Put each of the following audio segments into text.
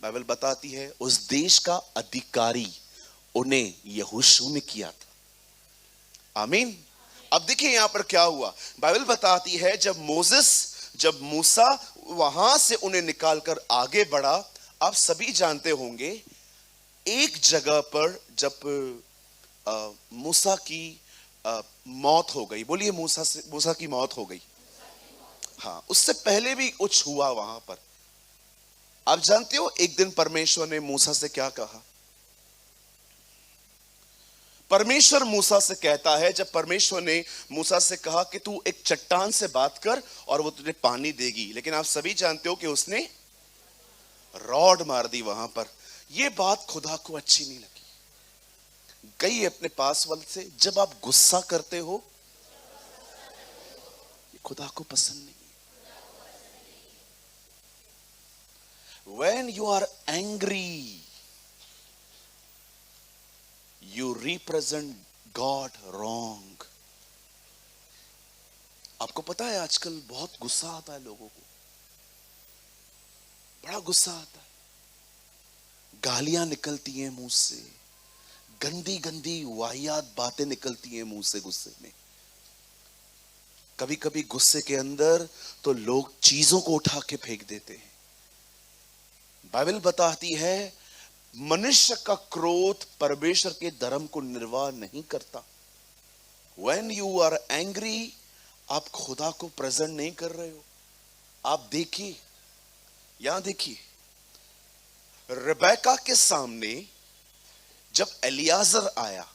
Bible बताती है उस देश का अधिकारी उन्हें यहोशू ने किया था। आमीन। अब देखिए यहां पर क्या हुआ। बाइबल बताती है जब मूसा वहां से उन्हें निकालकर आगे बढ़ा, आप सभी जानते होंगे एक जगह पर जब मूसा की मौत हो गई, बोलिए मूसा की मौत हो गई। हाँ, उससे पहले भी कुछ हुआ वहां पर। आप जानते हो एक दिन परमेश्वर ने मूसा से क्या कहा। परमेश्वर मूसा से कहता है, जब परमेश्वर ने मूसा से कहा कि तू एक चट्टान से बात कर और वो तुझे पानी देगी, लेकिन आप सभी जानते हो कि उसने रॉड मार दी वहां पर। यह बात खुदा को अच्छी नहीं लगी। गई अपने पास वाले से, जब आप गुस्सा करते हो ये खुदा को पसंद नहीं। When you are angry, you represent God wrong. आपको पता है आजकल बहुत गुस्सा आता है लोगों को, बड़ा गुस्सा आता है, गालियां निकलती हैं मुंह से, गंदी गंदी वाहियात बातें निकलती हैं मुंह से गुस्से में। कभी कभी गुस्से के अंदर तो लोग चीजों को उठा के फेंक देते हैं। बाइबल बताती है मनुष्य का क्रोध परमेश्वर के धर्म को निर्वाह नहीं करता। When you are angry, आप खुदा को प्रेजेंट नहीं कर रहे हो। आप देखिए, यहां देखिए, रिबेका के सामने जब एलियाजर आया,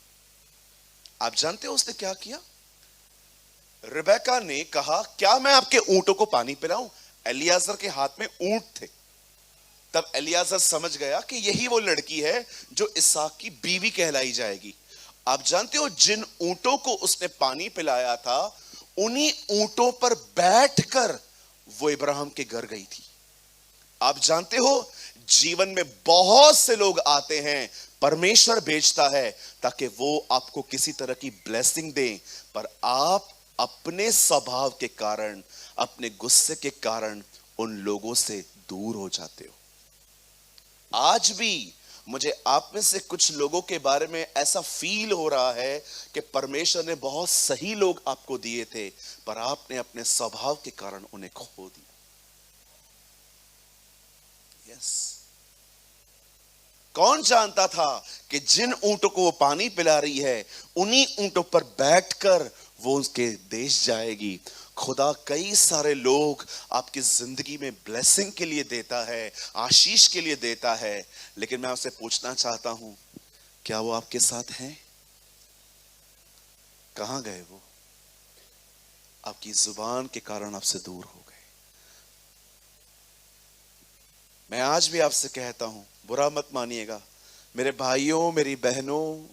आप जानते हो उसने क्या किया। रिबेका ने कहा क्या मैं आपके ऊंटों को पानी पिलाऊं। एलियाजर के हाथ में ऊंट थे। तब एलियाजर समझ गया कि यही वो लड़की है जो इसहाक की बीवी कहलाई जाएगी। आप जानते हो जिन ऊंटों को उसने पानी पिलाया था, उन्हीं ऊंटों पर बैठकर वो इब्राहिम के घर गई थी। आप जानते हो जीवन में बहुत से लोग आते हैं, परमेश्वर भेजता है ताकि वो आपको किसी तरह की ब्लेसिंग दे, पर आप अपने स्वभाव के कारण, अपने गुस्से के कारण उन लोगों से दूर हो जाते हो। आज भी मुझे आप में से कुछ लोगों के बारे में ऐसा फील हो रहा है कि परमेश्वर ने बहुत सही लोग आपको दिए थे, पर आपने अपने स्वभाव के कारण उन्हें खो दिया। यस। कौन जानता था कि जिन ऊंटों को वो पानी पिला रही है, उन्हीं ऊंटों पर बैठकर वो उसके देश जाएगी। खुदा कई सारे लोग आपकी जिंदगी में ब्लेसिंग के लिए देता है, आशीष के लिए देता है, लेकिन मैं आपसे पूछना चाहता हूं, क्या वो आपके साथ हैं? कहां गए वो? आपकी जुबान के कारण आपसे दूर हो गए। मैं आज भी आपसे कहता हूं, बुरा मत मानिएगा मेरे भाइयों, मेरी बहनों,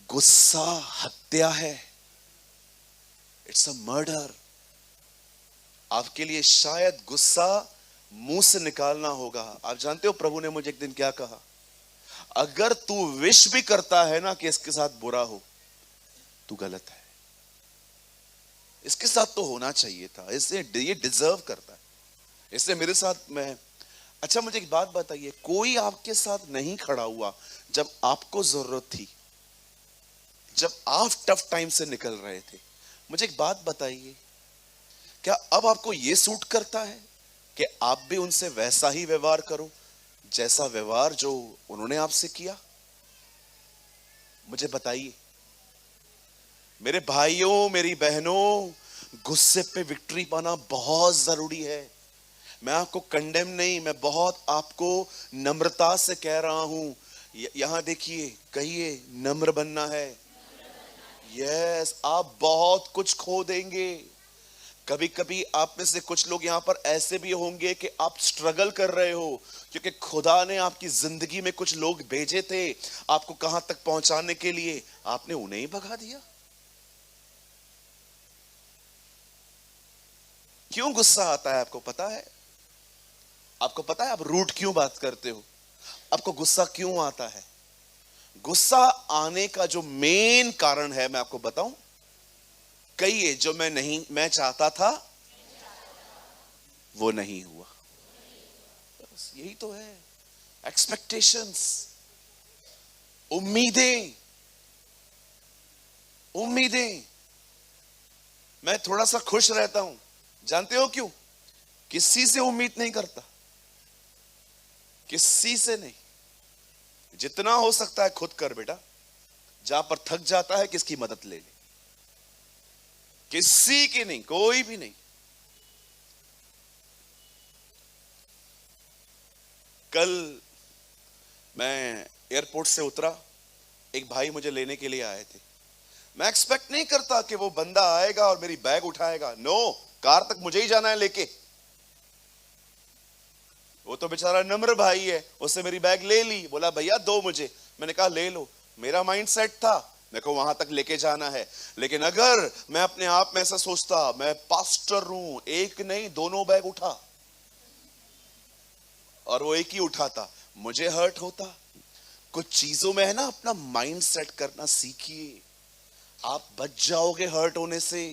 गुस्सा हत्या है। It's a murder. आपके लिए शायद गुस्सा मुंह से निकालना होगा। आप जानते हो प्रभु ने मुझे एक दिन क्या कहा, अगर तू विश भी करता है ना कि इसके साथ बुरा हो, तू गलत है। इसके साथ तो होना चाहिए था, इससे ये डिजर्व करता है, इससे मेरे साथ में। अच्छा मुझे एक बात बताइए, कोई आपके साथ नहीं खड़ा हुआ जब आपको जरूरत थी, जब आप टफ टाइम से निकल रहे थे? मुझे एक बात बताइए, क्या अब आपको यह सूट करता है कि आप भी उनसे वैसा ही व्यवहार करो जैसा व्यवहार जो उन्होंने आपसे किया? मुझे बताइए मेरे भाइयों, मेरी बहनों, गुस्से पे विक्ट्री पाना बहुत जरूरी है। मैं आपको कंडेम नहीं, मैं बहुत आपको नम्रता से कह रहा हूं। यहां देखिए, कहिए नम्र बनना है। यस, आप बहुत कुछ खो देंगे। कभी कभी आप में से कुछ लोग यहां पर ऐसे भी होंगे कि आप स्ट्रगल कर रहे हो, क्योंकि खुदा ने आपकी जिंदगी में कुछ लोग भेजे थे आपको कहां तक पहुंचाने के लिए, आपने उन्हें ही भगा दिया। क्यों गुस्सा आता है आपको पता है? आपको पता है आप रूठ क्यों बात करते हो? आपको गुस्सा क्यों आता है? गुस्सा आने का जो मेन कारण है मैं आपको बताऊं, कहिए, जो मैं चाहता था वो नहीं हुआ। बस यही तो है, एक्सपेक्टेशंस, उम्मीदें। उम्मीदें। मैं थोड़ा सा खुश रहता हूं, जानते हो क्यों? किसी से उम्मीद नहीं करता, किसी से नहीं। जितना हो सकता है खुद कर बेटा। जहां पर थक जाता है किसकी मदद ले ले, किसी की नहीं, कोई भी नहीं। कल मैं एयरपोर्ट से उतरा, एक भाई मुझे लेने के लिए आए थे। मैं एक्सपेक्ट नहीं करता कि वो बंदा आएगा और मेरी बैग उठाएगा। नो, कार तक मुझे ही जाना है लेके। वो तो बेचारा नम्र भाई है, उससे मेरी बैग ले ली, बोला भैया दो मुझे। मैंने कहा ले लो। मेरा माइंड सेट था मेरे को वहां तक लेके जाना है, लेकिन अगर मैं अपने आप में ऐसा सोचता मैं पास्टर हूं, एक नहीं दोनों बैग उठा, और वो एक ही उठाता, मुझे हर्ट होता। कुछ चीजों में है ना, अपना माइंड सेट करना सीखिए, आप बच जाओगे हर्ट होने से।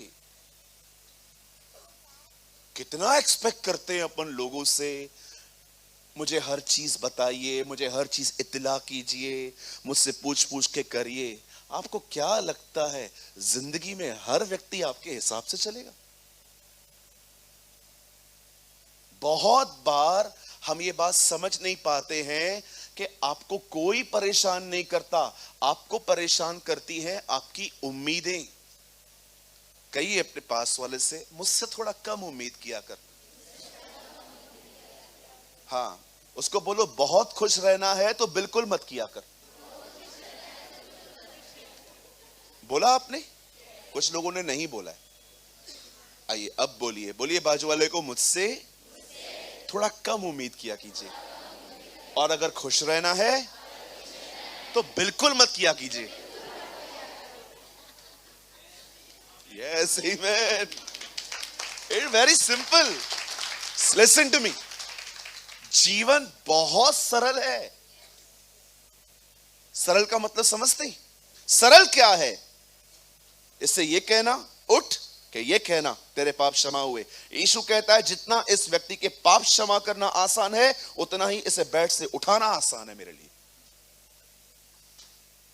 कितना एक्सपेक्ट करते हैं अपन लोगों से, मुझे हर चीज बताइए, मुझे हर चीज इत्तला कीजिए, मुझसे पूछ पूछ के करिए। आपको क्या लगता है जिंदगी में हर व्यक्ति आपके हिसाब से चलेगा? बहुत बार हम ये बात समझ नहीं पाते हैं कि आपको कोई परेशान नहीं करता, आपको परेशान करती है आपकी उम्मीदें। कहिए अपने पास वाले से, मुझसे थोड़ा कम उम्मीद किया कर। हाँ, उसको बोलो बहुत खुश रहना है तो बिल्कुल मत किया कर। बोला आपने? कुछ लोगों ने नहीं बोला है। आइए अब बोलिए, बोलिए बाजू वाले को, मुझसे थोड़ा कम उम्मीद किया कीजिए, और अगर खुश रहना है तो बिल्कुल मत किया कीजिए। Yes amen. It's very simple. Listen to me, जीवन बहुत सरल है। सरल का मतलब समझते? सरल क्या है? इससे ये कहना उठ कि ये कहना तेरे पाप क्षमा हुए। यीशु कहता है जितना इस व्यक्ति के पाप क्षमा करना आसान है, उतना ही इसे बेड से उठाना आसान है मेरे लिए।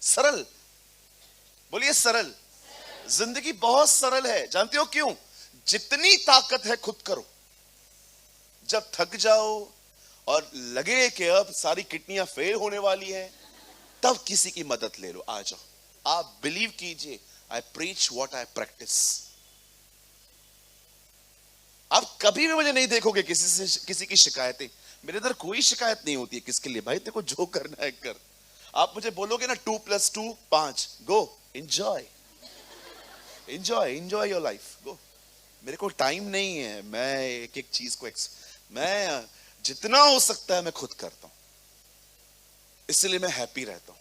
सरल, बोलिए सरल। जिंदगी बहुत सरल है। जानते हो क्यों? जितनी ताकत है खुद करो। जब थक जाओ और लगे कि अब सारी किडनियां फेल होने वाली हैं, तब किसी की मदद ले लो, आ जाओ। आप बिलीव कीजिए, आई प्रीच व्हाट आई प्रैक्टिस। आप कभी भी मुझे नहीं देखोगे किसी की शिकायतें। मेरे इधर कोई शिकायत नहीं होती है। किसके लिए भाई? तेरे को जो करना है कर। आप मुझे बोलोगे ना 2 + 2 5, go enjoy, enjoy, enjoy your life, go. मेरे को टाइम नहीं है, मैं एक एक चीज को मैं जितना हो सकता है मैं खुद करता हूं, इसलिए मैं हैप्पी रहता हूं।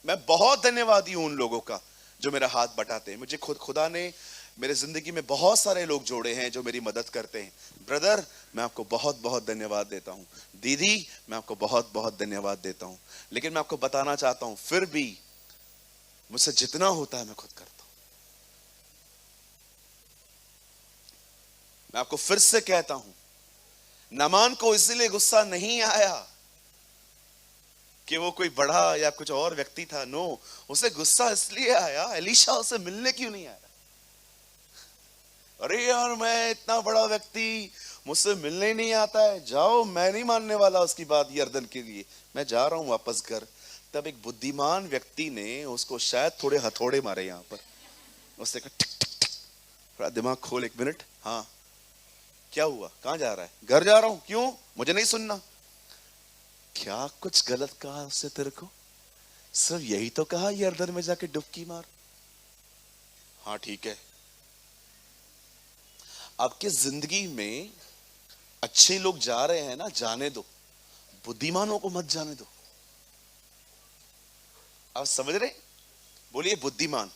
मैं बहुत धन्यवादी हूं उन लोगों का जो मेरा हाथ बटाते हैं। मुझे खुदा ने मेरे जिंदगी में बहुत सारे लोग जोड़े हैं जो मेरी मदद करते हैं। ब्रदर, मैं आपको बहुत बहुत धन्यवाद देता हूं। दीदी, मैं आपको बहुत बहुत धन्यवाद देता हूं। लेकिन मैं आपको बताना चाहता हूं, फिर भी मुझसे जितना होता है मैं खुद करता हूं। मैं आपको फिर से कहता हूं, नामान को इसलिए गुस्सा नहीं आया कि वो कोई बड़ा या कुछ और व्यक्ति था। नो, उसे गुस्सा इसलिए आया, एलीशा उसे मिलने क्यों नहीं आया? अरे यार, मैं इतना बड़ा व्यक्ति, मुझसे मिलने ही नहीं आता है। जाओ, मैं नहीं मानने वाला उसकी बात यर्दन के लिए, मैं जा रहा हूं वापस घर। तब एक बुद्धिमान व्यक्ति ने उसको शायद थोड़े हथौड़े मारे यहां पर। उसने कहा टिक टिक टिक, थोड़ा दिमाग खोल, 1 मिनट। हाँ, क्या हुआ? कहां जा रहा है? घर जा रहा हूं। क्यों? मुझे नहीं सुनना। क्या कुछ गलत कहा उससे तेरे को? सिर्फ यही तो कहा यर्दन में जाके डुबकी मार। हाँ ठीक है। आपकी जिंदगी में अच्छे लोग जा रहे हैं ना, जाने दो, बुद्धिमानों को मत जाने दो। आप समझ रहे? बोलिए बुद्धिमान।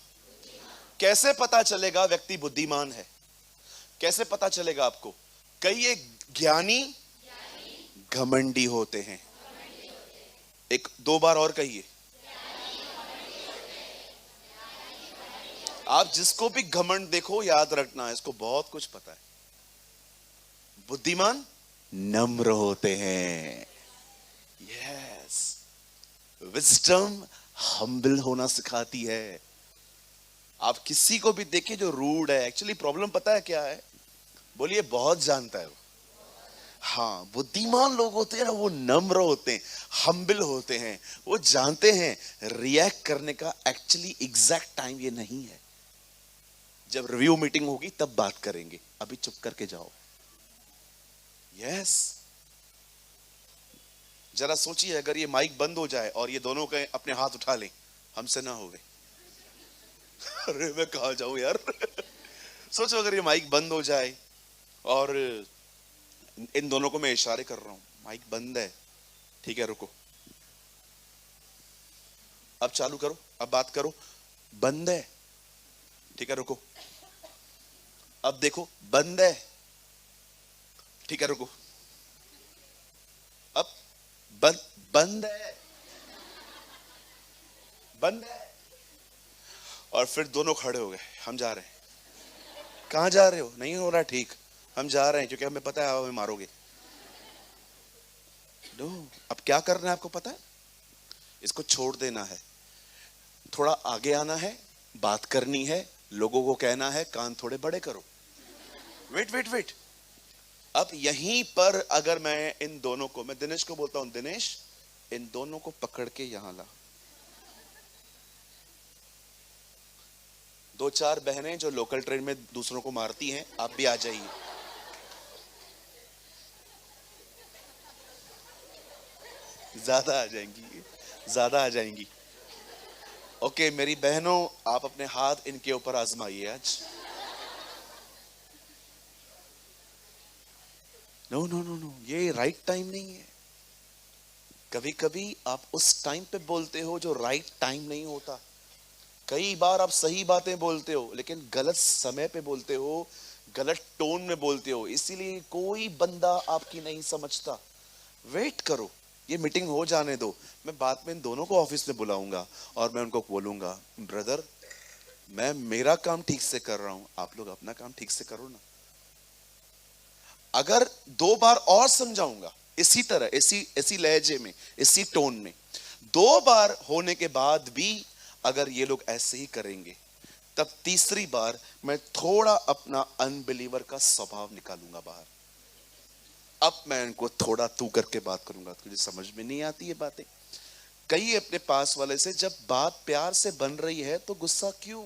कैसे पता चलेगा व्यक्ति बुद्धिमान है? कैसे पता चलेगा आपको? कई एक ज्ञानी घमंडी होते हैं। एक 2 बार और कहिए। आप जिसको भी घमंड देखो, याद रखना इसको बहुत कुछ पता है, बुद्धिमान नम्र होते हैं। यस, विजडम हम्बल होना सिखाती है। आप किसी को भी देखिए जो रूड है, एक्चुअली प्रॉब्लम पता है क्या है? बोलिए, बहुत जानता है वो। हाँ, बुद्धिमान लोग होते हैं ना, वो नम्र होते हैं, हम्बल होते हैं। वो जानते हैं रिएक्ट करने का एक्चुअली एग्जैक्ट टाइम ये नहीं है। जब रिव्यू मीटिंग होगी तब बात करेंगे, अभी चुप करके जाओ। यस, जरा सोचिए अगर ये माइक बंद हो जाए और ये दोनों के अपने हाथ उठा लें, हमसे ना होवे। अरे मैं कहा जाऊं यार। सोचो अगर ये माइक बंद हो जाए और इन दोनों को मैं इशारे कर रहा हूं, माइक बंद है, ठीक है रुको, अब चालू करो, अब बात करो, बंद है, ठीक है रुको, अब देखो बंद है, ठीक है रुको, अब बंद है, बंद है। और फिर दोनों खड़े हो गए, हम जा रहे हैं। कहां जा रहे हो? नहीं हो रहा ठीक, हम जा रहे हैं क्योंकि हमें पता है आप हमें मारोगे। नो, अब क्या करना है आपको पता है? इसको छोड़ देना है, थोड़ा आगे आना है, बात करनी है, लोगों को कहना है कान थोड़े बड़े करो। वेट वेट वेट, अब यहीं पर अगर मैं इन दोनों को, मैं दिनेश को बोलता हूं, दिनेश इन दोनों को पकड़ के यहां ला। दो चार बहनें जो लोकल ट्रेन में दूसरों को मारती हैं, आप भी आ जाइए। ज्यादा आ जाएंगी, ज्यादा आ जाएंगी। ओके मेरी बहनों, आप अपने हाथ इनके ऊपर आजमाइए आज। नो नो नो नो, ये राइट टाइम नहीं है। कभी कभी आप उस टाइम पे बोलते हो जो राइट टाइम नहीं होता। कई बार आप सही बातें बोलते हो लेकिन गलत समय पे बोलते हो, गलत टोन में बोलते हो, इसीलिए कोई बंदा आपकी नहीं समझता। वेट करो, ये मीटिंग हो जाने दो, मैं बाद में इन दोनों को ऑफिस में बुलाऊंगा और मैं उनको बोलूंगा, ब्रदर मैं मेरा काम ठीक से कर रहा हूं, आप लोग अपना काम ठीक से करो ना। अगर दो बार और समझाऊंगा इसी तरह, इसी लहजे में, इसी टोन में, दो बार होने के बाद भी अगर ये लोग ऐसे ही करेंगे, तब तीसरी बार मैं थोड़ा अपना अनबिलीवर का स्वभाव निकालूंगा बाहर। अब मैं इनको थोड़ा तू करके बात करूंगा, तुझे समझ में नहीं आती ये बातें। कई अपने पास वाले से, जब बात प्यार से बन रही है तो गुस्सा क्यों?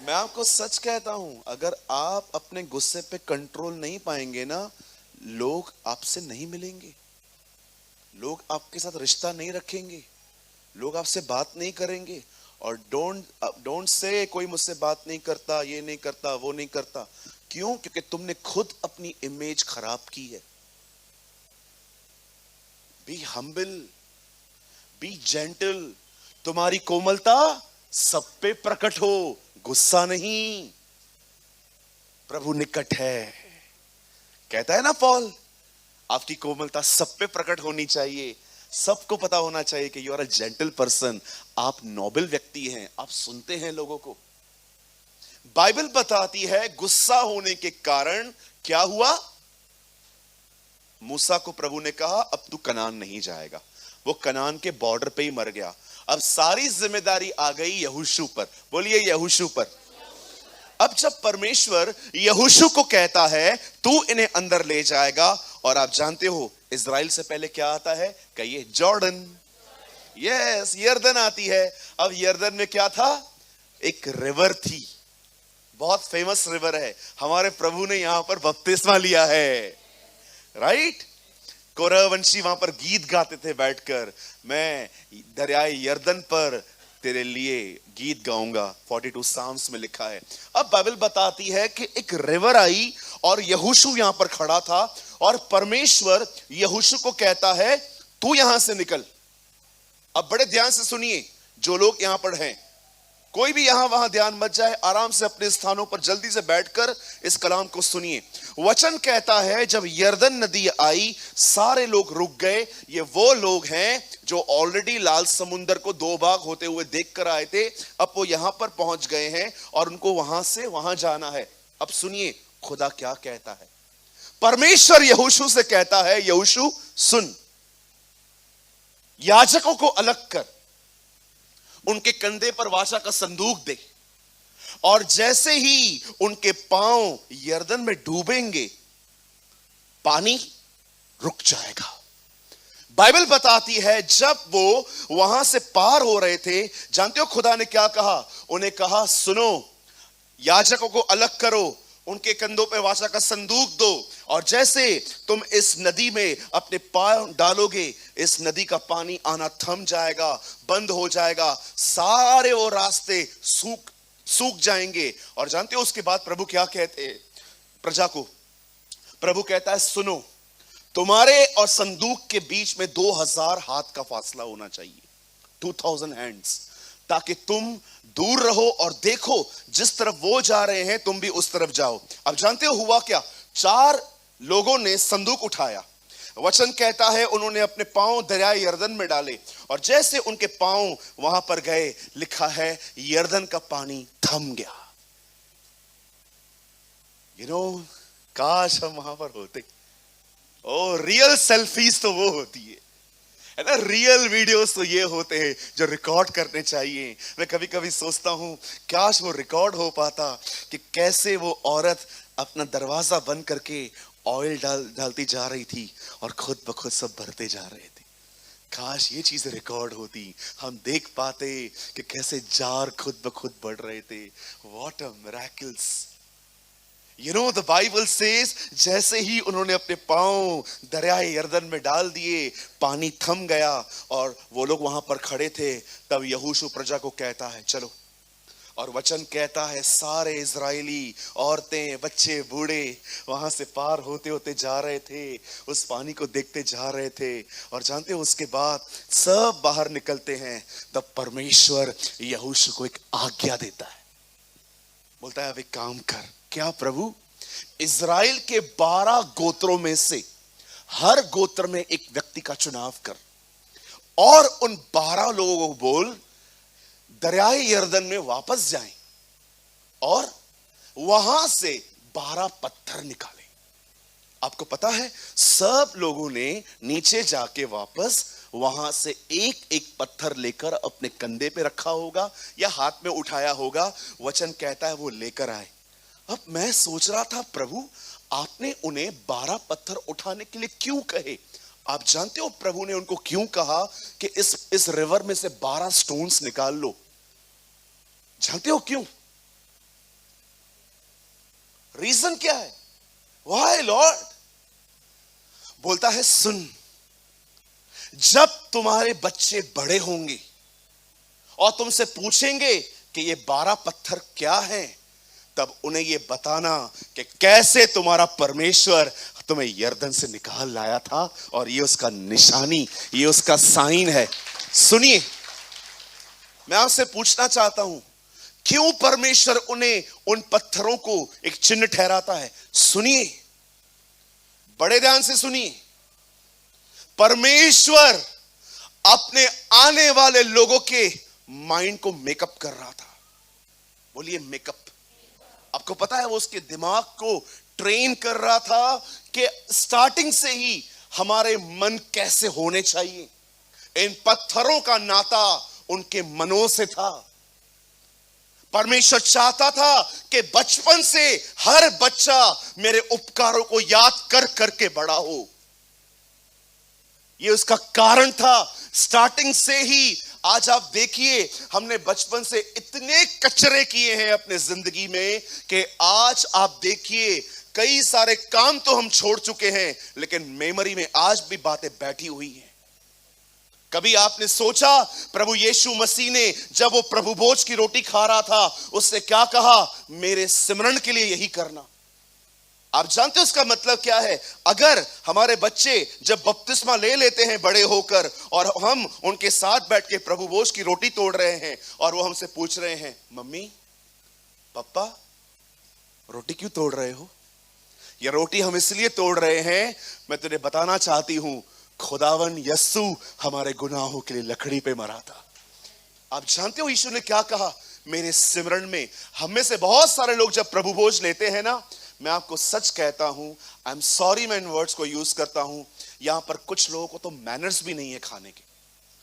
मैं आपको सच कहता हूं, अगर आप अपने गुस्से पे कंट्रोल नहीं पाएंगे ना, लोग आपसे नहीं मिलेंगे, लोग आपके साथ रिश्ता नहीं रखेंगे, लोग आपसे बात नहीं करेंगे। और डोंट से कोई मुझसे बात नहीं करता, ये नहीं करता, वो नहीं करता। क्यों? क्योंकि तुमने खुद अपनी इमेज खराब की है। बी हम्बल, बी जेंटल, तुम्हारी कोमलता सब पे प्रकट हो, गुस्सा नहीं। प्रभु निकट है, कहता है ना पॉल, आपकी कोमलता सब पे प्रकट होनी चाहिए, सबको पता होना चाहिए कि you are a gentle person, आप नोबल व्यक्ति हैं, आप सुनते हैं लोगों को। बाइबल बताती है गुस्सा होने के कारण क्या हुआ। मूसा को प्रभु ने कहा अब तू कनान नहीं जाएगा, वो कनान के बॉर्डर पे ही मर गया। अब सारी जिम्मेदारी आ गई यहोशू पर, बोलिए यहोशू पर। अब जब परमेश्वर यहोशू को कहता है तू इन्हें अंदर ले जाएगा, और आप जानते हो इज़राइल से पहले क्या आता है, कहिए जॉर्डन। यस, यर्दन आती है। अब यर्दन में क्या था? एक रिवर थी, बहुत फेमस रिवर है, हमारे प्रभु ने यहां पर बपतिस्मा लिया है, राइट। कोरहवंशी वहां पर गीत गाते थे बैठकर, मैं दरियाए यर्दन पर तेरे लिए गीत गाऊंगा, 42 साम्स में लिखा है। अब बाइबल बताती है कि एक रिवर आई और यहोशू यहां पर खड़ा था, और परमेश्वर यहोशू को कहता है तू यहां से निकल। अब बड़े ध्यान से सुनिए, जो लोग यहां पर हैं, कोई भी यहां वहां ध्यान मत जाए, आराम से अपने स्थानों पर जल्दी से बैठकर इस कलाम को सुनिए। वचन कहता है जब यर्दन नदी आई सारे लोग रुक गए। ये वो लोग हैं जो ऑलरेडी लाल समुंदर को दो भाग होते हुए देखकर आए थे, अब वो यहां पर पहुंच गए हैं और उनको वहां से वहां जाना है। अब सुनिए, खुदा क्या कहता है। परमेश्वर यहोशू से कहता है, यहोशू सुन, याजकों को अलग कर, उनके कंधे पर वाचा का संदूक दे, और जैसे ही उनके पांव यरदन में डूबेंगे पानी रुक जाएगा। बाइबल बताती है जब वो वहां से पार हो रहे थे, जानते हो खुदा ने क्या कहा? उन्हें कहा, सुनो, याजकों को अलग करो, उनके कंधों पे वाचा का संदूक दो, और जैसे तुम इस नदी में अपने पांव डालोगे, इस नदी का पानी आना थम जाएगा, बंद हो जाएगा, सारे वो रास्ते सूख जाएंगे। और जानते हो उसके बाद प्रभु क्या कहते हैं प्रजा को? प्रभु कहता है, सुनो, तुम्हारे और संदूक के बीच में 2000 हाथ का फासला होना चाहिए, 2000 हैंड्स, ताकि तुम दूर रहो और देखो जिस तरफ वो जा रहे हैं तुम भी उस तरफ जाओ। अब जानते हो हुआ क्या? 4 लोगों ने संदूक उठाया। वचन कहता है उन्होंने अपने पांव दरियाए यरदन में डाले, और जैसे उनके पांव वहां पर गए, लिखा है यरदन का पानी थम गया। काश हम वहां पर होते। ओ, रियल सेल्फीज तो वो होती है ना, रियल वीडियोस तो ये होते हैं जो रिकॉर्ड करने चाहिए। मैं कभी कभी सोचता हूं काश वो रिकॉर्ड हो पाता कि कैसे वो औरत अपना दरवाजा बंद करके ऑयल डालती जा रही थी और खुद ब खुद सब भरते जा रहे थे। काश ये चीजें रिकॉर्ड होती, हम देख पाते कि कैसे जार खुद ब खुद बढ़ रहे थे। What a miracles. the Bible says जैसे ही उन्होंने अपने पांव दरियाए यरदन में डाल दिए, पानी थम गया और वो लोग वहां पर खड़े थे। तब यहोशू प्रजा को कहता है, चलो। और वचन कहता है सारे इजरायली, औरतें, बच्चे, बूढ़े वहां से पार होते होते जा रहे थे, उस पानी को देखते जा रहे थे। और जानते हो उसके बाद सब बाहर निकलते हैं। तब परमेश्वर यहोशू को एक आज्ञा देता है, बोलता है अब एक काम कर। क्या प्रभु? इज़राइल के 12 गोत्रों में से हर गोत्र में एक व्यक्ति का चुनाव कर, और उन 12 लोगों को बोल दरियाए यरदन में वापस जाएं और वहां से 12 पत्थर निकालें। आपको पता है सब लोगों ने नीचे जाके वापस वहां से एक एक पत्थर लेकर अपने कंधे पे रखा होगा या हाथ में उठाया होगा। वचन कहता है वो लेकर आए। अब मैं सोच रहा था प्रभु आपने उन्हें 12 पत्थर उठाने के लिए क्यों कहे? आप जानते हो प्रभु ने उनको क्यों कहा कि इस रिवर में से 12 स्टोन्स निकाल लो? जानते हो क्यों? रीजन क्या है? Why Lord? बोलता है सुन, जब तुम्हारे बच्चे बड़े होंगे और तुमसे पूछेंगे कि ये 12 पत्थर क्या हैं, तब उन्हें ये बताना कि कैसे तुम्हारा परमेश्वर तुम्हें यरदन से निकाल लाया था, और ये उसका निशानी, ये उसका साइन है। सुनिए, मैं आपसे पूछना चाहता हूं क्यों परमेश्वर उन्हें उन पत्थरों को एक चिन्ह ठहराता है? सुनिए, बड़े ध्यान से सुनिए। परमेश्वर अपने आने वाले लोगों के माइंड को मेकअप कर रहा था। बोलिए मेकअप। आपको पता है वो उसके दिमाग को ट्रेन कर रहा था कि स्टार्टिंग से ही हमारे मन कैसे होने चाहिए। इन पत्थरों का नाता उनके मनों से था। परमेश्वर चाहता था कि बचपन से हर बच्चा मेरे उपकारों को याद कर करके बड़ा हो। यह उसका कारण था स्टार्टिंग से ही। आज आप देखिए, हमने बचपन से इतने कचरे किए हैं अपने जिंदगी में कि आज आप देखिए कई सारे काम तो हम छोड़ चुके हैं, लेकिन मेमोरी में आज भी बातें बैठी हुई हैं। कभी आपने सोचा प्रभु यीशु मसीह ने जब वो प्रभु भोज की रोटी खा रहा था उससे क्या कहा? मेरे सिमरन के लिए यही करना। आप जानते हो उसका मतलब क्या है? अगर हमारे बच्चे जब बपतिस्मा ले लेते हैं बड़े होकर और हम उनके साथ बैठ के प्रभु भोज की रोटी तोड़ रहे हैं और वो हमसे पूछ रहे हैं, मम्मी पापा रोटी क्यों तोड़ रहे हो? ये रोटी हम इसलिए तोड़ रहे हैं, मैं तुझे बताना चाहती हूं, खुदावन यस्सु हमारे गुनाहों के लिए लकड़ी पे मरा था। आप जानते हो यीशु ने क्या कहा? मेरे सिमरन में। हम में से बहुत सारे लोग जब प्रभु भोज लेते हैं ना, मैं आपको सच कहता हूं, आई एम सॉरी मैं इन वर्ड्स को यूज करता हूं, यहां पर कुछ लोगों को तो मैनर्स भी नहीं है खाने के।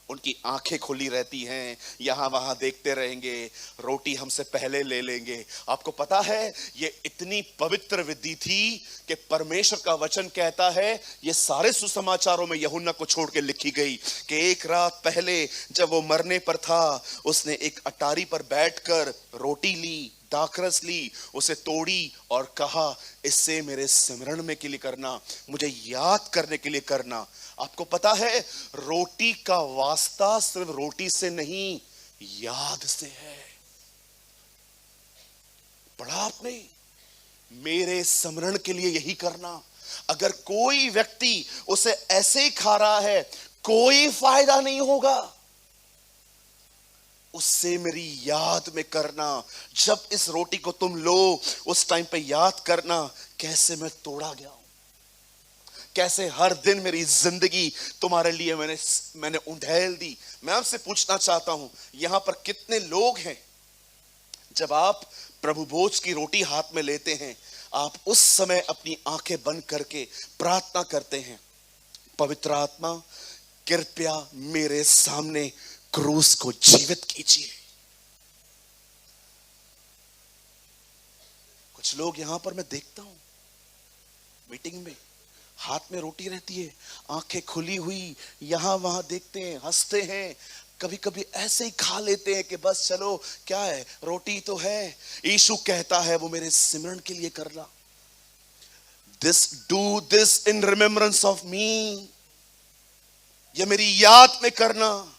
उनकी आंखें खुली रहती हैं, यहां वहां देखते रहेंगे, रोटी हमसे पहले ले लेंगे। आपको पता है ये इतनी पवित्र विधि थी कि परमेश्वर का वचन कहता है, ये सारे सुसमाचारों में यूहन्ना को छोड़ के लिखी गई कि एक रात पहले जब वो मरने पर था, उसने एक अटारी पर बैठकर रोटी ली, दाखरस ली, उसे तोड़ी और कहा, इससे मेरे सिमरण में के लिए करना, मुझे याद करने के लिए करना। आपको पता है रोटी का वास्ता सिर्फ रोटी से नहीं, याद से है। पढ़ा आपने, मेरे स्मरण के लिए यही करना। अगर कोई व्यक्ति उसे ऐसे ही खा रहा है, कोई फायदा नहीं होगा, उससे मेरी याद में करना। जब इस रोटी को तुम लो, उस टाइम पे याद करना, कैसे मैं तोड़ा गया हूं, कैसे हर दिन मेरी जिंदगी तुम्हारे लिए मैंने उंडेल दी। मैं आपसे पूछना चाहता हूं, यहां पर कितने लोग हैं, जब आप प्रभु भोज की रोटी हाथ में लेते हैं, आप उस समय अपनी आंखें बंद करके प्रार्थना करते हैं, पवित्र आत्मा कृपया मेरे सामने क्रूस को जीवित कीजिए। कुछ लोग यहां पर मैं देखता हूं, मीटिंग में हाथ में रोटी रहती है, आंखें खुली हुई, यहां वहां देखते हैं, हंसते हैं, कभी कभी ऐसे ही खा लेते हैं कि बस चलो क्या है, रोटी तो है। यीशु कहता है वो मेरे सिमरन के लिए करना। Do this in remembrance of me, ये मेरी याद में करना।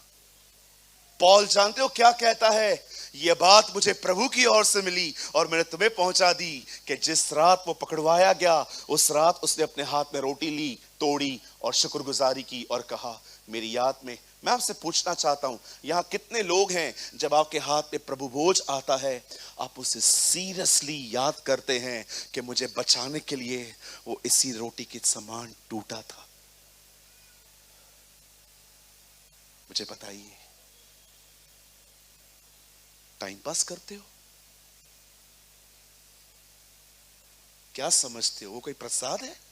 पॉल जानते हो क्या कहता है, यह बात मुझे प्रभु की ओर से मिली और मैंने तुम्हें पहुंचा दी कि जिस रात वो पकड़वाया गया, उस रात उसने अपने हाथ में रोटी ली, तोड़ी और शुक्रगुजारी की और कहा, मेरी याद में। मैं आपसे पूछना चाहता हूं, यहां कितने लोग हैं जब आपके हाथ में प्रभु भोज आता है, आप उसे सीरियसली याद करते हैं कि मुझे बचाने के लिए वो इसी रोटी के समान टूटा था। मुझे बताइए, टाइम पास करते हो? क्या समझते हो वो कोई प्रसाद है?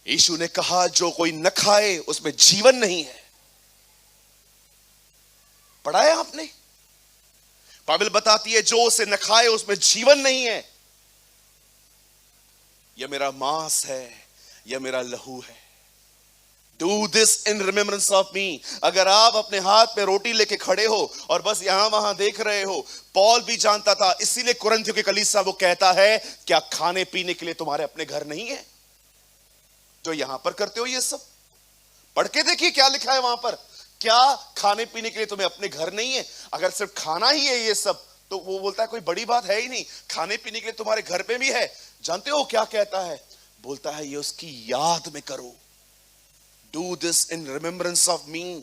यीशु ने कहा जो कोई न खाए उसमें जीवन नहीं है। पढ़ा है आपने? बाइबल बताती है जो उसे न खाए उसमें जीवन नहीं है। यह मेरा मांस है, यह मेरा लहू है। Do this in remembrance of me। अगर आप अपने हाथ में रोटी लेके खड़े हो और बस यहां वहां देख रहे हो, पॉल भी जानता था, इसीलिए कुरिन्थियों के कलीसिया वो कहता है, क्या खाने पीने के लिए तुम्हारे अपने घर नहीं है जो यहां पर करते हो? ये सब पढ़ के देखिए क्या लिखा है वहां पर। क्या खाने पीने के लिए तुम्हें अपने घर नहीं है? अगर सिर्फ खाना ही है ये सब, तो वो बोलता है कोई बड़ी बात है ही नहीं, खाने पीने के लिए तुम्हारे घर पे भी है। जानते हो क्या कहता है? बोलता है ये उसकी याद में करो। Do this in remembrance of me।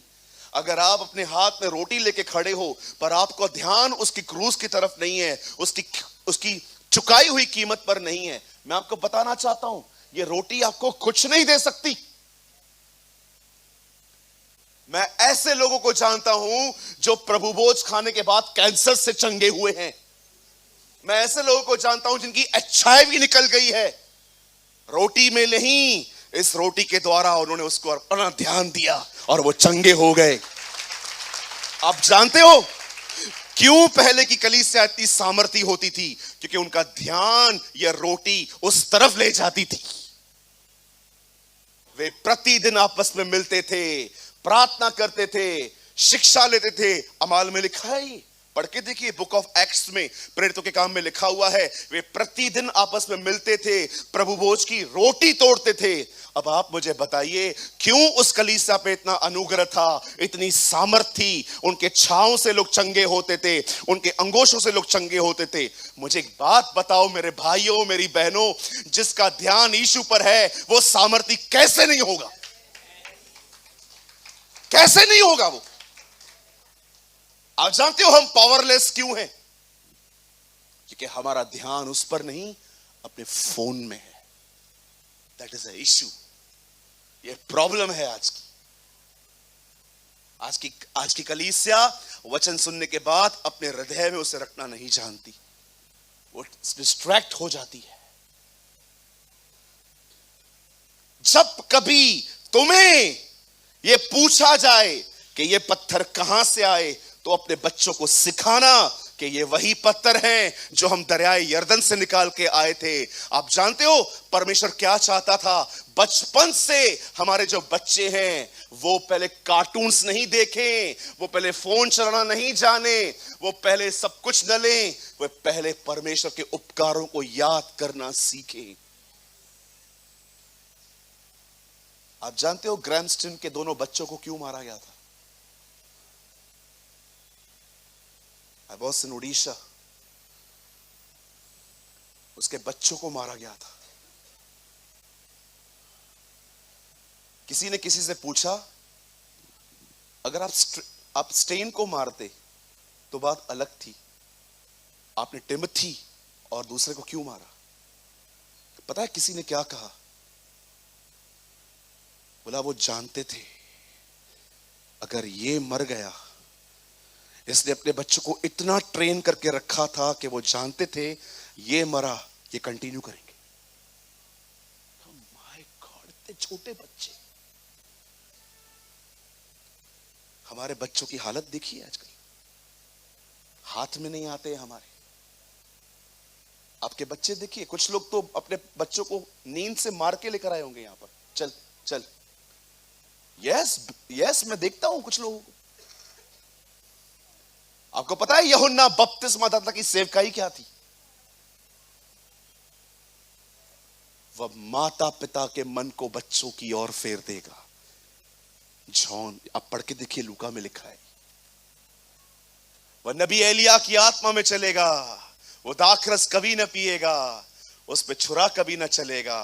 अगर आप अपने हाथ में रोटी लेके खड़े हो पर आपको ध्यान उसकी क्रूस की तरफ नहीं है, उसकी चुकाई हुई कीमत पर नहीं है, मैं आपको बताना चाहता हूं, ये रोटी आपको कुछ नहीं दे सकती। मैं ऐसे लोगों को जानता हूं जो प्रभु भोज खाने के बाद कैंसर से चंगे हुए हैं। मैं ऐसे लोगों को जानता हूं जिनकी इच्छाएं भी निकल गई है, रोटी में नहीं, इस रोटी के द्वारा उन्होंने उसको अपना ध्यान दिया और वो चंगे हो गए। आप जानते हो क्यों पहले की कलीसिया इतनी सामर्थी होती थी? क्योंकि उनका ध्यान यह रोटी उस तरफ ले जाती थी। वे प्रतिदिन आपस में मिलते थे, प्रार्थना करते थे, शिक्षा लेते थे। अमाल में लिखा है, पढ़ के देखिए, बुक ऑफ एक्ट्स में, प्रेरितों के काम में लिखा हुआ है, वे प्रतिदिन आपस में मिलते थे, प्रभु भोज की रोटी तोड़ते थे। अब आप मुझे बताइए क्यों उस कलीसिया पे इतना अनुग्रह था, इतनी सामर्थ थी? उनके छांव से लोग चंगे होते थे, उनके अंगोशों से लोग चंगे होते थे। मुझे एक बात बताओ मेरे भाइयों, मेरी बहनों, जिसका ध्यान यीशु पर है वो सामर्थी कैसे नहीं होगा? कैसे नहीं होगा वो? आप जानते हो हम पावरलेस क्यों हैं? क्योंकि हमारा ध्यान उस पर नहीं, अपने फोन में है। That is a issue. ये प्रॉब्लम है आज की कलीसिया वचन सुनने के बाद अपने हृदय में उसे रखना नहीं जानती। वो डिस्ट्रैक्ट हो जाती है। जब कभी तुम्हें यह पूछा जाए कि ये पत्थर कहां से आए, तो अपने बच्चों को सिखाना कि ये वही पत्थर हैं जो हम दरियाए यर्दन से निकाल के आए थे। आप जानते हो परमेश्वर क्या चाहता था? बचपन से हमारे जो बच्चे हैं वो पहले कार्टून्स नहीं देखें, वो पहले फोन चलाना नहीं जाने, वो पहले सब कुछ न लें, वो पहले परमेश्वर के उपकारों को याद करना सीखें। आप जानते हो ग्रैमस्टन के दोनों बच्चों को क्यों मारा गया था? I was in उड़ीसा, उसके बच्चों को मारा गया था। किसी ने किसी से पूछा, अगर आप स्टेन को मारते तो बात अलग थी, आपने टिमोथी और दूसरे को क्यों मारा? पता है किसी ने क्या कहा? बोला वो जानते थे अगर ये मर गया, इसने अपने बच्चों को इतना ट्रेन करके रखा था कि वो जानते थे ये मरा, ये कंटिन्यू करेंगे। माय गॉड, इतने छोटे बच्चे। हमारे बच्चों की हालत देखिए आजकल, हाथ में नहीं आते हमारे। आपके बच्चे देखिए, कुछ लोग तो अपने बच्चों को नींद से मार के लेकर आए होंगे यहां पर, चल चल। यस, मैं देखता हूं कुछ लोगों को। आपको पता है यूहन्ना बपतिस्मा दाता की सेवकाई क्या थी? वह माता पिता के मन को बच्चों की ओर फेर देगा। जॉन, आप पढ़ के देखिए, लूका में लिखा है। वह नबी एलिया की आत्मा में चलेगा, वो दाखरस कभी न पिएगा, उस पे छुरा कभी न चलेगा,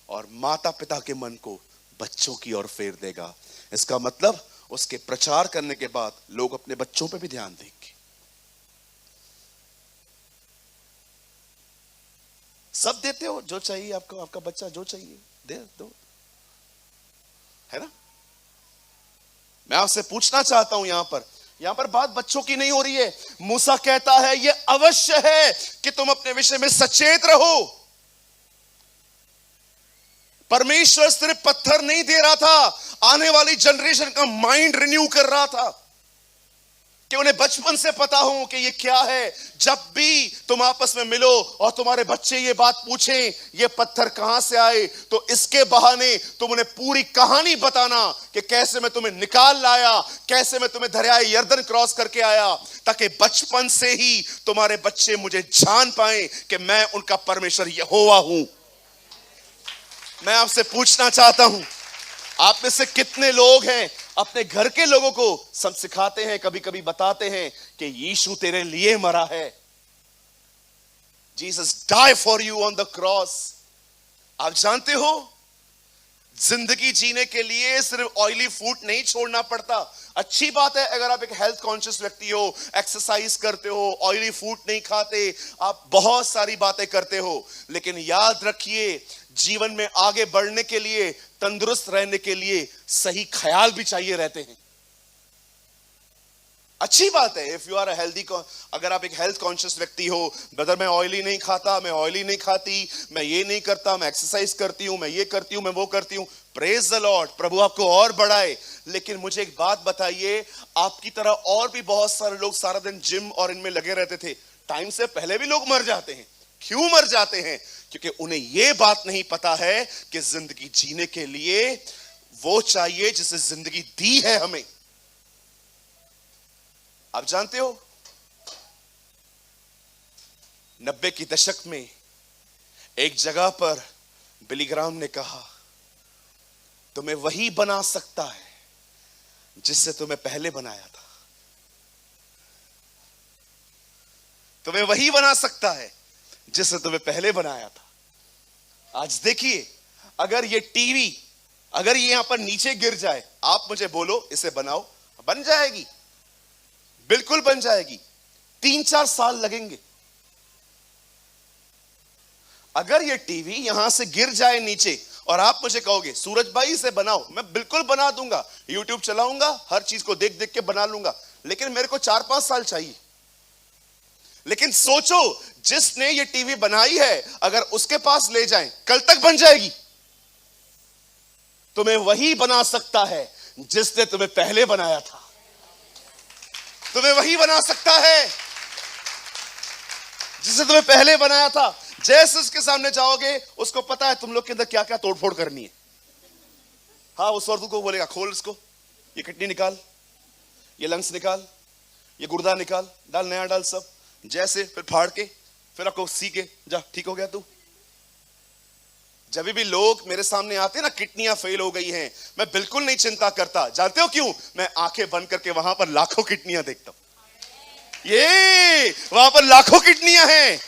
और माता पिता के मन को बच्चों की ओर फेर देगा। इसका मतलब उसके प्रचार करने के बाद लोग अपने बच्चों पे भी ध्यान देंगे। सब देते हो जो चाहिए आपको, आपका बच्चा जो चाहिए दे दो, है ना? मैं आपसे पूछना चाहता हूं, यहां पर बात बच्चों की नहीं हो रही है। मूसा कहता है यह अवश्य है कि तुम अपने विषय में सचेत रहो। परमेश्वर सिर्फ पत्थर नहीं दे रहा था, आने वाली जनरेशन का माइंड रिन्यू कर रहा था कि उन्हें बचपन से पता हो कि ये क्या है। जब भी तुम आपस में मिलो और तुम्हारे बच्चे ये बात पूछें ये पत्थर कहां से आए, तो इसके बहाने तुम उन्हें पूरी कहानी बताना कि कैसे मैं तुम्हें निकाल लाया, कैसे मैं तुम्हें दरियाए यर्दन क्रॉस करके आया, ताकि बचपन से ही तुम्हारे बच्चे मुझे जान पाए कि मैं उनका परमेश्वर यहोवा हूं। मैं आपसे पूछना चाहता हूं, आप में से कितने लोग हैं अपने घर के लोगों को सब सिखाते हैं, कभी कभी बताते हैं कि यीशु तेरे लिए मरा है, Jesus die for you on the cross. आप जानते हो जिंदगी जीने के लिए सिर्फ ऑयली फूड नहीं छोड़ना पड़ता। अच्छी बात है अगर आप एक हेल्थ कॉन्शियस व्यक्ति हो, एक्सरसाइज करते हो, ऑयली फूड नहीं खाते, आप बहुत सारी बातें करते हो, लेकिन याद रखिए जीवन में आगे बढ़ने के लिए, तंदुरुस्त रहने के लिए सही ख्याल भी चाहिए रहते हैं। अच्छी बात है if you are a healthy, अगर आप एक हेल्थ कॉन्शियस व्यक्ति हो, ब्रदर मैं ऑयली नहीं खाता, मैं ऑयली नहीं खाती, मैं ये नहीं करता, मैं एक्सरसाइज करती हूं, मैं ये करती हूं, मैं वो करती हूं, प्रेज द लॉर्ड, प्रभु आपको और बढ़ाए। लेकिन मुझे एक बात बताइए, आपकी तरह और भी बहुत सारे लोग सारा दिन जिम और इनमें लगे रहते थे, टाइम से पहले भी लोग मर जाते हैं। क्यों मर जाते हैं? क्योंकि उन्हें यह बात नहीं पता है कि जिंदगी जीने के लिए वो चाहिए जिसे जिंदगी दी है हमें। आप जानते हो 90 के दशक में एक जगह पर बिली ग्राहम ने कहा, तुम्हें वही बना सकता है जिससे तुम्हें पहले बनाया था। तुम्हें वही बना सकता है जिससे तुम्हें पहले बनाया था। आज देखिए, अगर ये टीवी अगर ये यहां पर नीचे गिर जाए, आप मुझे बोलो इसे बनाओ, बन जाएगी, बिल्कुल बन जाएगी। 3-4 साल लगेंगे। अगर ये टीवी यहां से गिर जाए नीचे और आप मुझे कहोगे सूरज भाई इसे बनाओ, मैं बिल्कुल बना दूंगा, यूट्यूब चलाऊंगा, हर चीज को देख देख के बना लूंगा, लेकिन मेरे को 4-5 साल चाहिए। लेकिन सोचो, जिसने ये टीवी बनाई है अगर उसके पास ले जाएं, कल तक बन जाएगी। तुम्हें वही बना सकता है जिसने तुम्हें पहले बनाया था। तुम्हें वही बना सकता है जिसने तुम्हें पहले बनाया था। जैसे उसके सामने जाओगे, उसको पता है तुम लोग के अंदर क्या क्या तोड़फोड़ करनी है। हाँ, वो स्वर्ग को बोलेगा, खोल इसको, ये किडनी निकाल, ये लंग्स निकाल, ये गुर्दा निकाल, डाल नया डाल सब, जैसे फिर फाड़ के फिर आपको सी के जा, ठीक हो गया तू। जब भी लोग मेरे सामने आते हैं ना, किडनियां फेल हो गई हैं, मैं बिल्कुल नहीं चिंता करता। जानते हो क्यों? मैं आंखें बंद करके वहां पर लाखों किडनियां देखता हूं। ये वहां पर लाखों किडनियां हैं।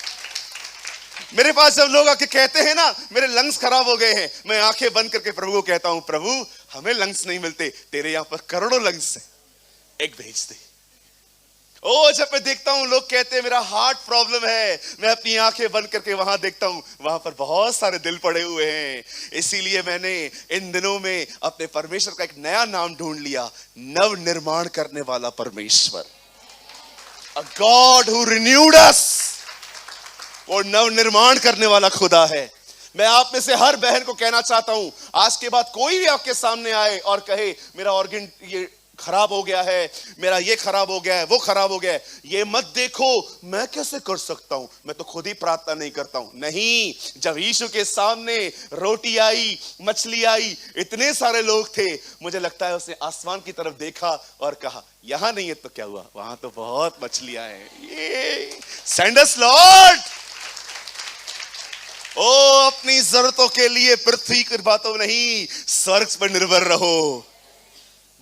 मेरे पास जब लोग आके कहते हैं ना मेरे लंग्स खराब हो गए हैं, मैं आंखें बंद करके प्रभु को कहता हूं, प्रभु हमें लंग्स नहीं मिलते, तेरे यहां पर करोड़ों लंग्स हैं, एक भेज दे। ओ, जब मैं देखता हूं लोग कहते हैं मेरा हार्ट प्रॉब्लम है, मैं अपनी आंखें बंद करके वहां देखता हूं, वहां पर बहुत सारे दिल पड़े हुए हैं। इसीलिए मैंने इन दिनों में अपने परमेश्वर का एक नया नाम ढूंढ लिया, नव निर्माण करने वाला परमेश्वर। अ गॉड हु रिन्यूड अस। वो नव निर्माण करने वाला खुदा है। मैं आप में से हर बहन को कहना चाहता हूं, आज के बाद कोई भी आपके सामने आए और कहे मेरा ऑर्गन ये खराब हो गया है, मेरा ये खराब हो गया है, वो खराब हो गया है, ये मत देखो मैं कैसे कर सकता हूं, मैं तो खुद ही प्रार्थना नहीं करता हूं। नहीं, जब यीशु के सामने रोटी आई, मछली आई, इतने सारे लोग थे, मुझे लगता है उसने आसमान की तरफ देखा और कहा यहां नहीं है तो क्या हुआ, वहां तो बहुत मछलियां हैं, ये सेंड अस लॉर्ड। ओ, अपनी जरूरतों के लिए पृथ्वी की बातों नहीं, स्वर्ग पर निर्भर रहो।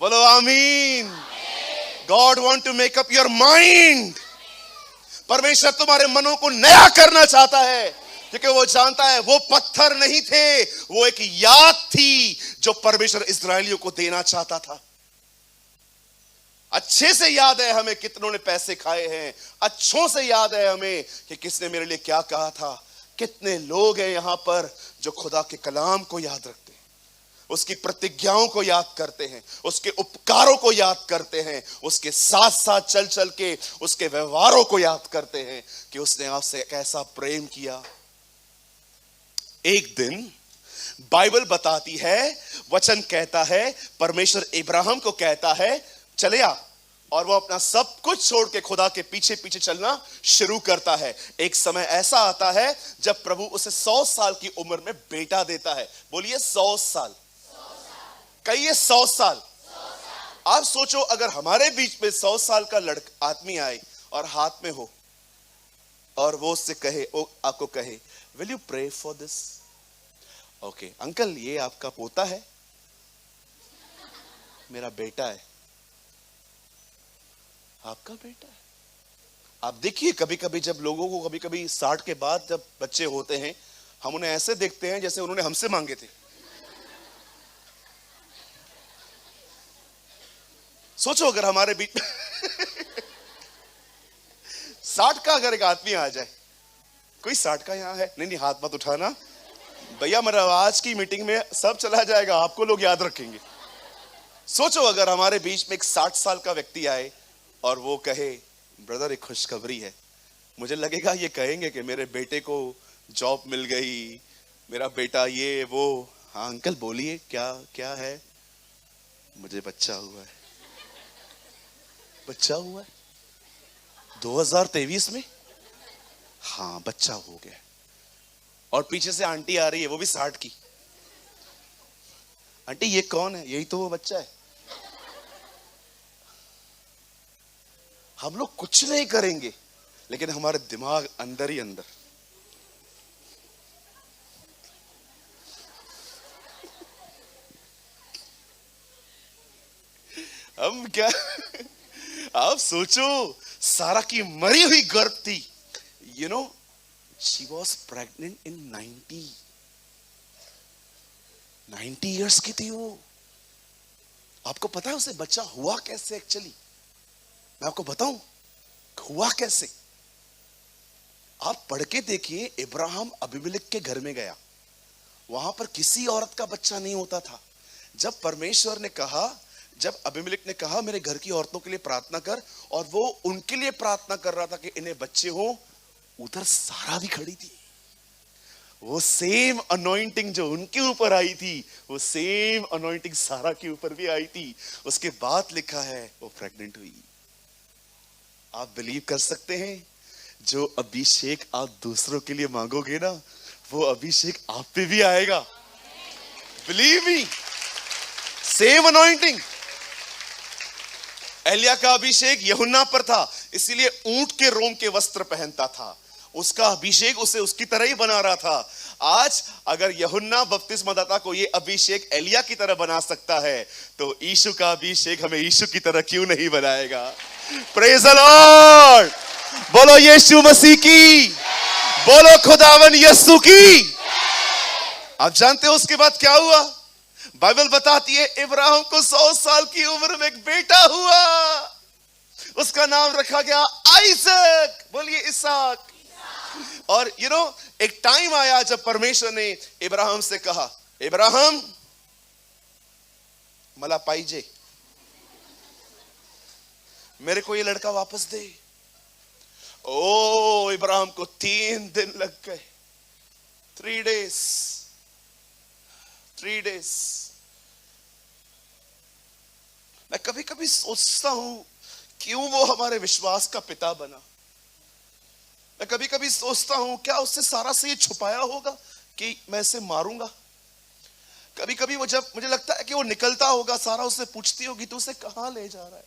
बोलो आमीन। God want to make up your mind. परमेश्वर तुम्हारे मनों को नया करना चाहता है, क्योंकि वो जानता है वो पत्थर नहीं थे, वो एक याद थी जो परमेश्वर इस्राएलियों को देना चाहता था। अच्छे से याद है हमें कितनों ने पैसे खाए हैं, अच्छों से याद है हमें कि किसने मेरे लिए क्या कहा था। कितने लोग हैं यहां पर जो खुदा के कलाम को याद रखते हैं, उसकी प्रतिज्ञाओं को याद करते हैं, उसके उपकारों को याद करते हैं, उसके साथ साथ चल चल के उसके व्यवहारों को याद करते हैं कि उसने आपसे कैसा प्रेम किया। एक दिन बाइबल बताती है, वचन कहता है, परमेश्वर इब्राहिम को कहता है चले आ, और वो अपना सब कुछ छोड़ के खुदा के पीछे पीछे चलना शुरू करता है। एक समय ऐसा आता है जब प्रभु उसे 100 साल की उम्र में बेटा देता है। बोलिए 100 साल। कहिए 100 साल। आप सोचो अगर हमारे बीच में 100 साल का लड़का आदमी आए और हाथ में हो और वो उससे कहे, वो आपको कहे will you pray for this. Okay uncle, ये आपका पोता है, मेरा बेटा है। आपका बेटा है। आप देखिए कभी कभी जब लोगों को कभी कभी 60 के बाद जब बच्चे होते हैं, हम उन्हें ऐसे देखते हैं जैसे उन्होंने हमसे मांगे थे। सोचो अगर हमारे बीच 60 का अगर एक आदमी आ जाए, कोई 60 का यहां है? नहीं नहीं, हाथ मत उठाना भैया, मेरा आज की मीटिंग में सब चला जाएगा, आपको लोग याद रखेंगे। सोचो अगर हमारे बीच में एक 60 साल का व्यक्ति आए और वो कहे ब्रदर एक खुशखबरी है। मुझे लगेगा ये कहेंगे कि मेरे बेटे को जॉब मिल गई, मेरा बेटा ये वो। हाँ अंकल बोलिए, क्या क्या है? मुझे बच्चा हुआ है। बच्चा हुआ है 2023 में? हाँ बच्चा हो गया। और पीछे से आंटी आ रही है, वो भी 60 की। आंटी ये कौन है? यही तो वो बच्चा है। हम लोग कुछ नहीं करेंगे, लेकिन हमारे दिमाग अंदर ही अंदर हम क्या आप सोचो, सारा की मरी हुई गर्भ थी। You know she was pregnant in 90 years की थी वो। आपको पता है उसे बच्चा हुआ कैसे? एक्चुअली मैं आपको बताऊं हुआ कैसे। आप पढ़ के देखिए, इब्राहिम अबीमेलेक के घर में गया, वहां पर किसी औरत का बच्चा नहीं होता था। जब परमेश्वर ने कहा जब अबीमेलेक ने कहा मेरे घर की औरतों के लिए प्रार्थना कर, और वो उनके लिए प्रार्थना कर रहा था कि इन्हें बच्चे हो, उधर सारा भी खड़ी थी। वो सेम अनॉइंटिंग जो उनके ऊपर आई थी, वो सेम अनॉइंटिंग सारा के ऊपर भी आई थी। उसके बाद लिखा है वो प्रेग्नेंट हुई। आप बिलीव कर सकते हैं, जो अभिषेक आप दूसरों के लिए मांगोगे ना, वो अभिषेक आप पे भी आएगा। Believe me, same anointing. एलिया का अभिषेक यूहन्ना पर था, इसीलिए ऊंट के रोम के वस्त्र पहनता था। उसका अभिषेक उसे उसकी तरह ही बना रहा था। आज अगर यूहन्ना बपतिस्मादाता को ये अभिषेक एलिया की तरह बना सकता है, तो यीशु का अभिषेक हमें यीशु की तरह क्यों नहीं बनाएगा? Praise the Lord. बोलो यीशु मसीह की, बोलो खुदावन यीशु की। आप जानते हो उसके बाद क्या हुआ? बाइबल बताती है इब्राहिम को 100 साल की उम्र में एक बेटा हुआ। उसका नाम रखा गया आइजक। बोलिए इसहाक। और एक टाइम आया जब परमेश्वर ने इब्राहिम से कहा, इब्राहिम मला पाइजे, मेरे को ये लड़का वापस दे। ओ इब्राहिम को 3 दिन लग गए, 3 डेज। मैं कभी कभी सोचता हूं क्यों वो हमारे विश्वास का पिता बना। मैं कभी कभी सोचता हूं क्या उससे सारा से ये छुपाया होगा कि मैं इसे मारूंगा। कभी कभी वो, जब मुझे लगता है कि वो निकलता होगा, सारा उससे पूछती होगी तो उसे कहां ले जा रहा है।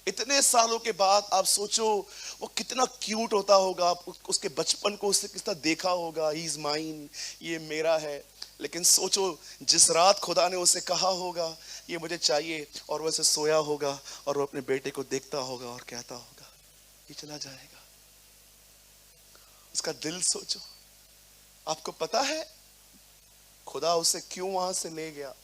इतने सालों के बाद आप सोचो वो कितना क्यूट होता होगा। आप उसके बचपन को उससे किस तरह देखा होगा, ही इज माइन, ये मेरा है। लेकिन सोचो जिस रात खुदा ने उसे कहा होगा ये मुझे चाहिए, और वैसे सोया होगा और वो अपने बेटे को देखता होगा और कहता होगा ये चला जाएगा। उसका दिल सोचो। आपको पता है खुदा उसे क्यों वहां से ले गया?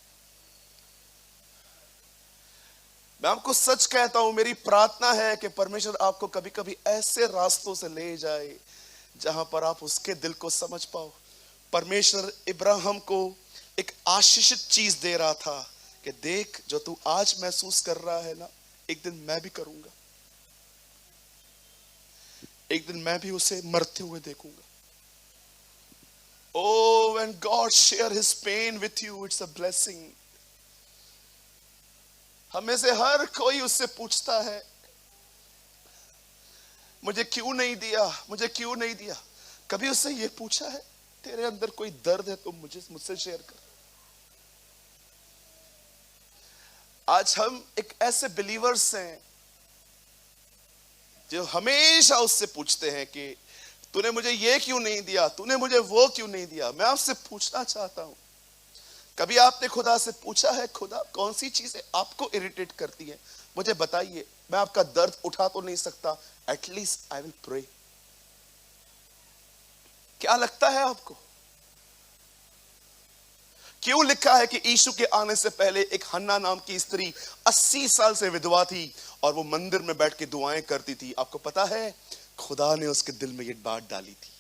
मैं आपको सच कहता हूं, मेरी प्रार्थना है कि परमेश्वर आपको कभी कभी ऐसे रास्तों से ले जाए जहां पर आप उसके दिल को समझ पाओ। परमेश्वर इब्राहिम को एक आशीषित चीज दे रहा था कि देख, जो तू आज महसूस कर रहा है ना, एक दिन मैं भी करूंगा। एक दिन मैं भी उसे मरते हुए देखूंगा। Oh, when God share his pain with you, it's a blessing. हमें से हर कोई उससे पूछता है मुझे क्यों नहीं दिया, मुझे क्यों नहीं दिया। कभी उससे ये पूछा है तेरे अंदर कोई दर्द है तो मुझसे शेयर कर। आज हम एक ऐसे बिलीवर्स हैं जो हमेशा उससे पूछते हैं कि तूने मुझे ये क्यों नहीं दिया, तूने मुझे वो क्यों नहीं दिया। मैं आपसे पूछना चाहता हूं, कभी आपने खुदा से पूछा है खुदा कौन सी चीजें आपको इरिटेट करती है, मुझे बताइए, मैं आपका दर्द उठा तो नहीं सकता, एटलीस्ट आई विल प्रे। क्या लगता है आपको क्यों लिखा है कि यीशु के आने से पहले एक हन्ना नाम की स्त्री 80 साल से विधवा थी और वो मंदिर में बैठ के दुआएं करती थी? आपको पता है खुदा ने उसके दिल में ये बात डाली थी,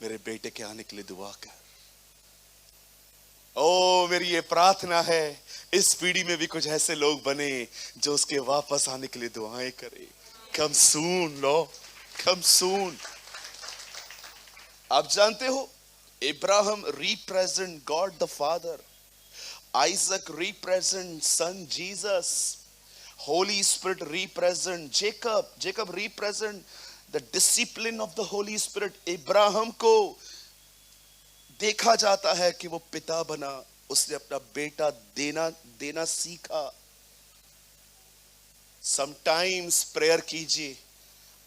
मेरे बेटे के आने के लिए दुआ कर। ओ मेरी ये प्रार्थना है इस पीढ़ी में भी कुछ ऐसे लोग बने जो उसके वापस आने के लिए दुआएं करें। कम सून लो, कम सून। आप जानते हो Ibrahim represent God the father, Isaac represent son Jesus, holy spirit represent Jacob, Jacob represent the discipline of the holy spirit. Ibrahim को देखा जाता है कि वो पिता बना, उसने अपना बेटा देना सीखा। समटाइम्स प्रेयर कीजिए,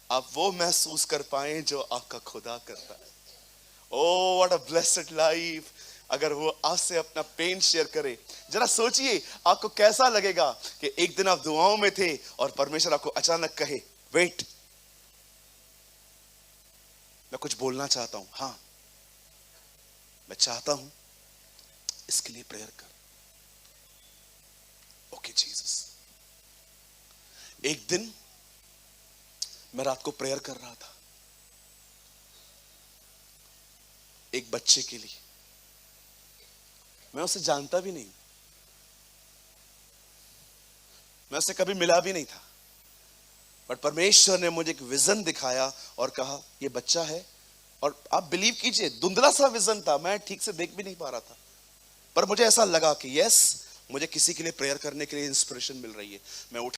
आप वो महसूस कर पाए जो आपका खुदा करता है। Oh what a blessed life. अगर वो आपसे अपना पेन शेयर करे, जरा सोचिए आपको कैसा लगेगा कि एक दिन आप दुआओं में थे और परमेश्वर आपको अचानक कहे वेट, मैं कुछ बोलना चाहता हूं। हाँ, मैं चाहता हूं इसके लिए प्रेयर कर। Okay Jesus. एक दिन मैं रात को प्रेयर कर रहा था एक बच्चे के लिए, मैं उसे जानता भी नहीं। मैं उससे कभी मिला भी नहीं था, बट परमेश्वर ने मुझे एक विजन दिखाया और कहा ये बच्चा है। और आप बिलीव कीजिए, धुंधला सा विजन था, मैं ठीक से देख भी नहीं पा रहा था, पर मुझे ऐसा लगा कि यस, मुझे किसी के लिए प्रेयर करने के लिए इंस्पिरेशन मिल रही है। मैं उठ